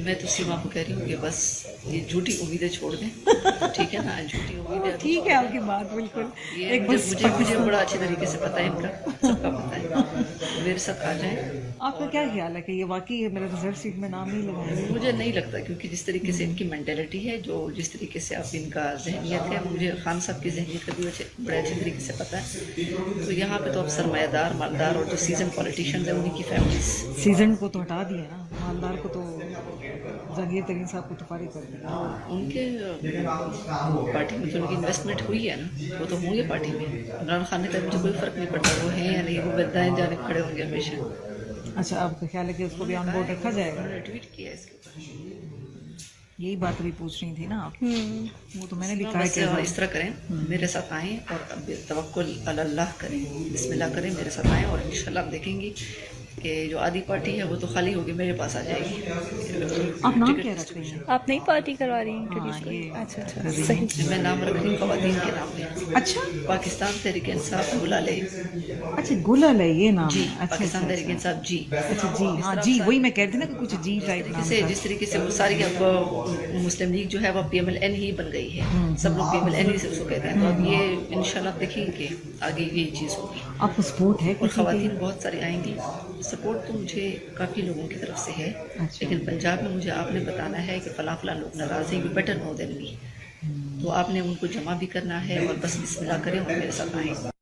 میں تو سیما کو کہہ رہی ہوں کہ بس یہ جھوٹی امیدیں چھوڑ دیں، ٹھیک ہے نا، جھوٹی امیدیں ٹھیک ہے آپ کی بات بالکل. یہ ایک بس مجھے بڑا اچھے طریقے سے پتہ ہے، ان کا سب کا پتہ ہے، میرے ساتھ آ جائیں. آپ کا کیا خیال ہے کہ یہ واقعی ہے میرا ریزرو سیٹ میں نام نہیں لگائیں گے؟ مجھے نہیں لگتا، کیونکہ جس طریقے سے ان کی مینٹلٹی ہے، جس طریقے سے اب ان کا ذہنیت ہے، مجھے خان صاحب کی ذہنیت کا بھی بڑے اچھے طریقے سے پتہ ہے. تو یہاں پہ تو اب سرمایہ دار، مالدار اور جو سیزن پولیٹیشینز ہیں انہیں کی فیملیز. سیزن کو تو ہٹا دیا نا، مالدار کو تو جہانگیر ترین صاحب کو تو فارغ کر دیا. ان کے پارٹی میں جو ان کی انویسٹمنٹ ہوئی ہے نا، وہ تو ہوں گے پارٹی میں. عمران خان نے کہا مجھے کوئی فرق نہیں پڑتا وہ ہیں یا نہیں، وہ دائیں جانب کھڑے ہوں گے ہمیشہ. اچھا، آپ کا خیال ہے کہ اس کو بھی آن بورڈ رکھا جائے گا؟ انہوں نے ٹویٹ کیا ہے اس کے اوپر. یہی بات ابھی پوچھ رہی تھی نا آپ. وہ تو میں نے بھی سیما کہا بس کہ اس طرح کریں، میرے ساتھ آئیں اور اب توکل علی اللہ کریں، بسم اللہ کریں، میرے ساتھ آئیں اور انشاءاللہ آپ دیکھیں گی کہ جو آدھی پارٹی ہے وہ تو خالی ہوگی، میرے پاس آ جائے گی. آپ نام کیا رکھ رہی ہیں؟ آپ نئی پارٹی کروا رہی ہیں ہاں انٹروڈیوس کوئی؟ یہ اچھا اچھا کر رہی صحیح. ہوں. میں نام رکھ رہی ہوں خواتین کے نام میں، اچھا پاکستان تحریک انصاف گلالے. اچھا، گلال ہے یہ نام جی، ہے. اچھا پاکستان اچھا تحریک اچھا انصاف جی. اچھا جی، اس ہاں طرح جی، ساری- وہی میں کہہ رہی تھی نا کہ کچھ جی ٹائپ نام تھا. جس طریقے سے وہ ساری اب مسلم لیگ جو ہے وہ پی ایم ایل این ہی بن گئی ہے، سب لوگ پی ایم ایل این ہی سے اس کو کہتے ہیں. تو اب یہ انشاءاللہ آپ دیکھیں کہ آگے یہی چیز ہوگی آپ کو سپورٹ ہے اور کسی کی؟ خواتین بہت ساری آئیں گی. سپورٹ تو مجھے کافی لوگوں کی طرف سے ہے، اچھا. لیکن پنجاب میں مجھے آپ نے بتانا ہے کہ فلاں فلاں لوگ ناراض ہیں، یو بیٹر نو دین می. تو آپ نے ان کو جمع بھی کرنا ہے اور بس بسم اللہ کریں اور میرے ساتھ آئیں.